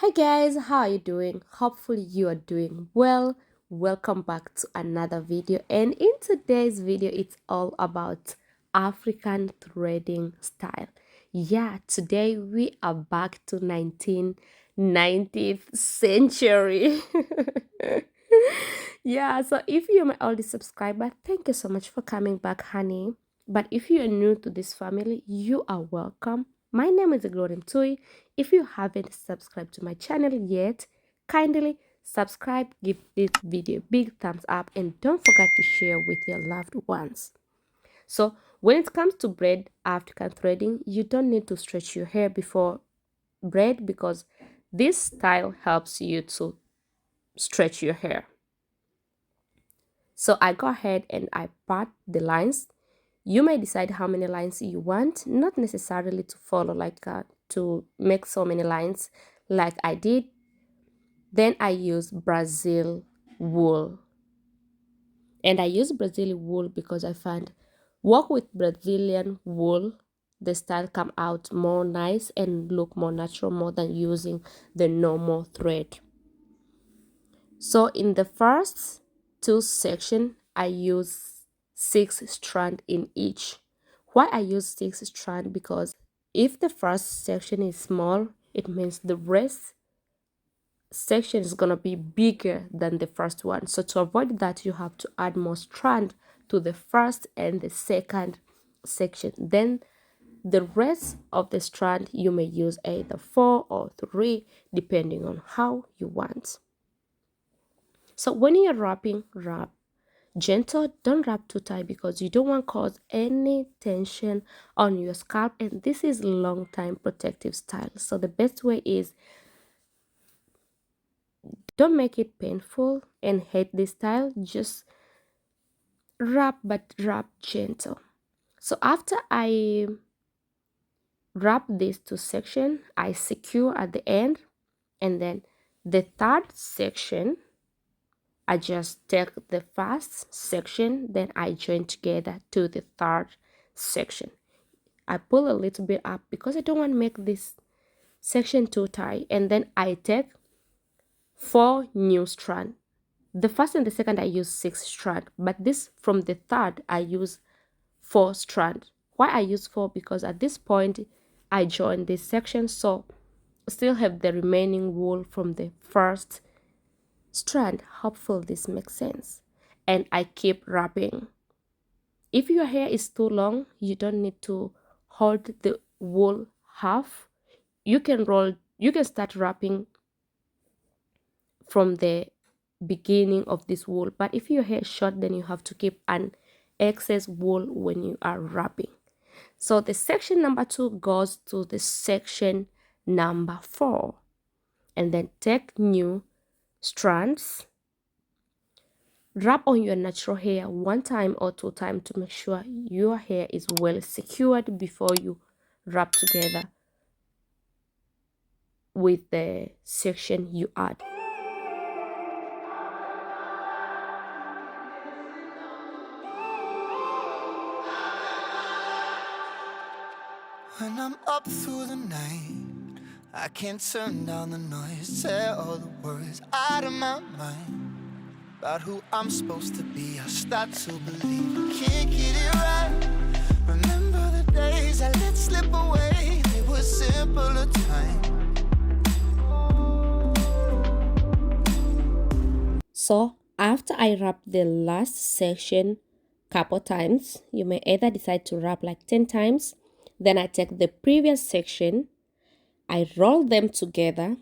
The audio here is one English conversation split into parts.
Hi guys, how are you doing? Hopefully you are doing well. Welcome back to another video, and in today's video it's all about African threading style. Yeah, today we are back to 19th century. Yeah, so if you're my oldest subscriber, thank you so much for coming back, honey. But if you are new to this family, you are welcome. My name is Glory Mtui. If you haven't subscribed to my channel yet, kindly subscribe, give this video a big thumbs up, and don't forget to share with your loved ones. So when it comes to braid African threading, you don't need to stretch your hair before braid because this style helps you to stretch your hair. So I go ahead and I part the lines. You may decide how many lines you want, not necessarily to follow to make so many lines like I did. Then I use Brazil wool. And I use Brazilian wool because I find work with Brazilian wool, the style come out more nice and look more natural more than using the normal thread. So in the first two sections, I use 6 strands in each. Why I use 6 strands? Because if the first section is small, it means the rest section is gonna be bigger than the first one. So to avoid that, you have to add more strand to the first and the second section. Then the rest of the strand you may use either 4 or 3 depending on how you want. So when you're wrapping, wrap gentle. Don't wrap too tight because you don't want to cause any tension on your scalp, and this is long time protective style. So the best way is don't make it painful and hate this style. Just wrap, but wrap gentle. So after I wrap these two sections, I secure at the end, and then the third section I just take the first section, then I join together to the third section. I pull a little bit up because I don't want to make this section too tight, and then I take 4 new strands. The first and the second I use 6 strands, but this from the third I use 4 strands. Why I use 4? Because at this point I join this section, so still have the remaining wool from the first strand. Hopefully this makes sense. And I keep wrapping. If your hair is too long, you don't need to hold the wool half. You can start wrapping from the beginning of this wool, but if your hair is short, then you have to keep an excess wool when you are wrapping. So the section number 2 goes to the section number 4, and then take new strands, wrap on your natural hair 1 time or 2 times to make sure your hair is well secured before you wrap together with the section you add. When I'm up through the night, I can't turn down the noise, tear all the worries out of my mind. About who I'm supposed to be, I start to believe I can't get it right. Remember the days I let slip away, they were simpler times. So after I wrap the last section couple times, you may either decide to wrap like 10 times. Then I take the previous section, I roll them together,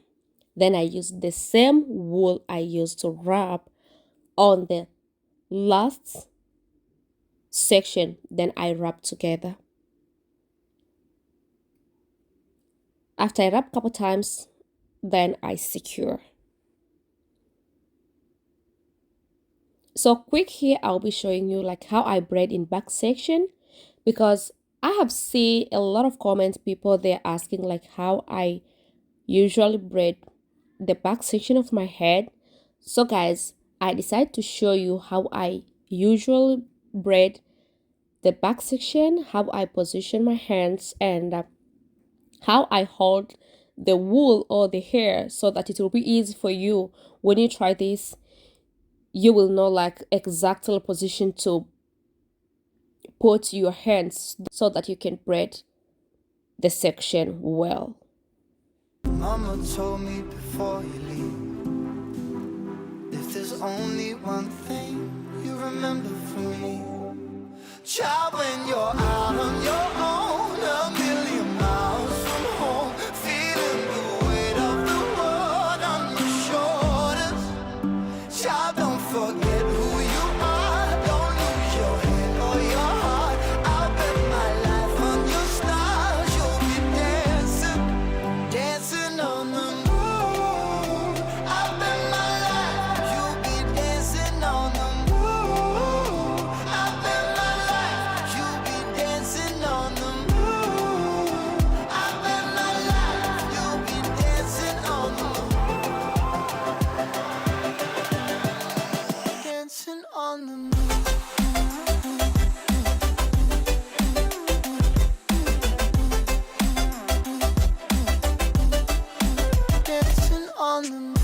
then I use the same wool I used to wrap on the last section, then I wrap together. After I wrap couple times, then I secure. So quick here, I'll be showing you like how I braid in back section, because I have seen a lot of comments, people they're asking like how I usually braid the back section of my head. So guys, I decided to show you how I usually braid the back section, how I position my hands, and how I hold the wool or the hair so that it will be easy for you when you try this. You will know like exactly position to put your hands so that you can braid the section well. Mama told me before you leave, if there's only one thing you remember from me, child, when you're out on your own, a million miles from home, feeling the weight of the world on your shoulders, child, don't forget who you are, don't lose your head or your heart. I'll bet my life on your stars, you'll be dancing, dancing on the moon. I'll bet my life you'll be dancing on the moon. I'll bet my life you'll be dancing on the moon. I'll bet my life you'll be dancing on the moon. Dancing on the moon. Dancing on the moon.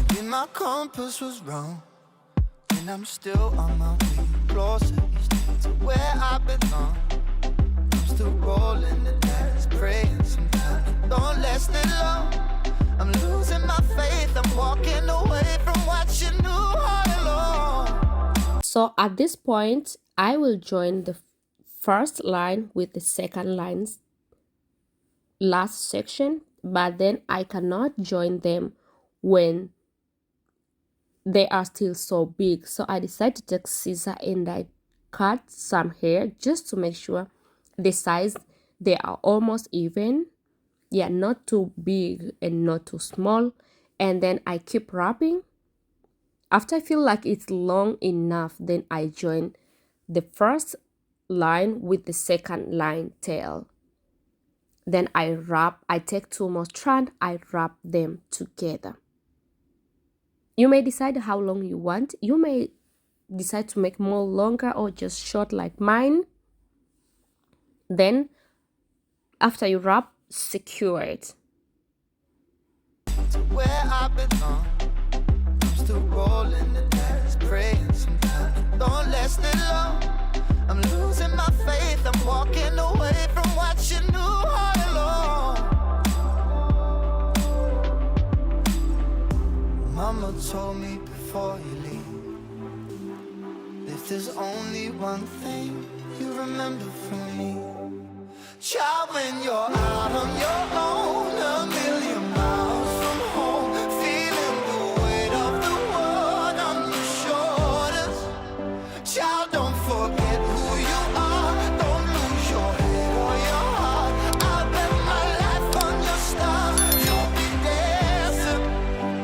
Maybe my compass was wrong, and I'm still on my way closer each day to where I belong. I'm still rolling the dice, praying sometimes it don't last that long. I'm losing my faith, I'm walking away from what you knew all along. So at this point, I will join the first line with the second line's last section, but then I cannot join them when they are still so big. So I decided to take scissors and I cut some hair just to make sure the size they are almost even. Yeah, not too big and not too small. And then I keep wrapping. After I feel like it's long enough, then I join the first line with the second line tail. Then I take two more strands, I wrap them together. You may decide how long you want. You may decide to make more longer or just short like mine. Then after you wrap, secure it. To where I belong, I'm still rolling the dice, praying sometimes it don't last that long. I'm losing my faith, I'm walking away from what you knew all along. Mama told me before you leave, if there's only one thing you remember from me, child, when you're out on your own, a million miles from home, feeling the weight of the world on your shoulders, child, don't forget who you are, don't lose your head or your heart. I'll bet my life on your stars, you'll be dancing,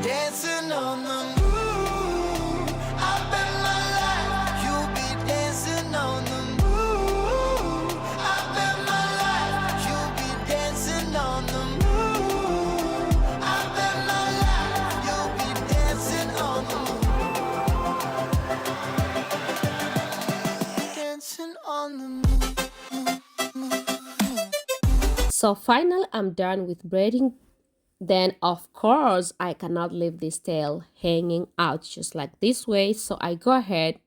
dancing on the moon. I'll bet my life you'll be dancing on the moon. I'll bet my life you'll be dancing on the moon. I'll bet my life you'll be dancing on the moon. Dancing on the moon. So finally, I'm done with braiding. Then of course, I cannot leave this tail hanging out just like this way. So I go ahead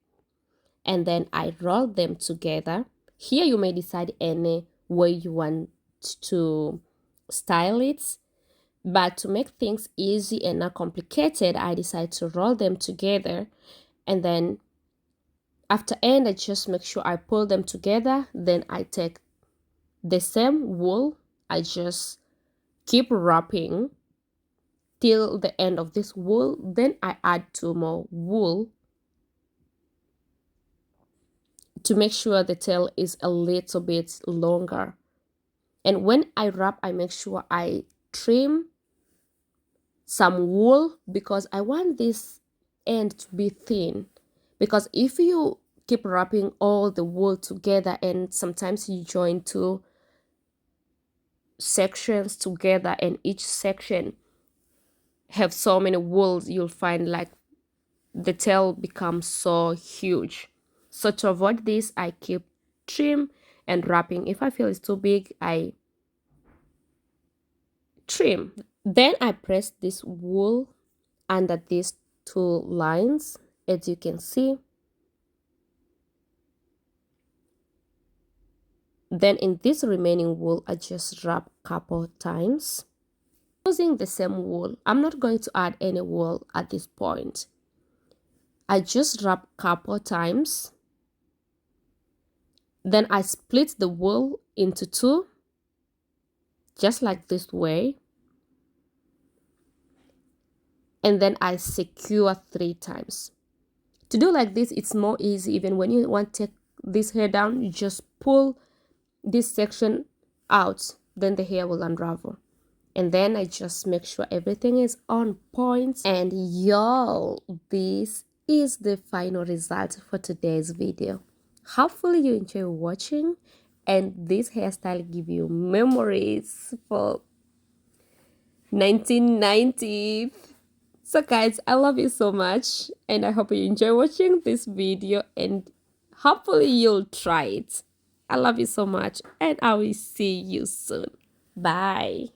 and then I roll them together. Here you may decide any way you want to style it. But to make things easy and not complicated, I decide to roll them together. And then after end, I just make sure I pull them together. Then I take the same wool. I just keep wrapping till the end of this wool. Then I add two more wool to make sure the tail is a little bit longer. And when I wrap, I make sure I trim some wool because I want this end to be thin. Because if you keep wrapping all the wool together and sometimes you join two sections together and each section have so many wools, you'll find like the tail becomes so huge. So to avoid this, I keep trim and wrapping. If I feel it's too big, I trim. Then I press this wool under these two lines, as you can see. Then in this remaining wool, I just wrap couple times. Using the same wool, I'm not going to add any wool at this point. I just wrap couple times. Then I split the wool into two, just like this way. And then I secure 3 times. To do like this, it's more easy. Even when you want to take this hair down, you just pull this section out, then the hair will unravel. And then I just make sure everything is on point. And y'all, this is the final result for today's video. Hopefully you enjoy watching, and this hairstyle give you memories for 1990. So guys, I love you so much, and I hope you enjoy watching this video, and hopefully you'll try it. I love you so much, and I will see you soon. Bye.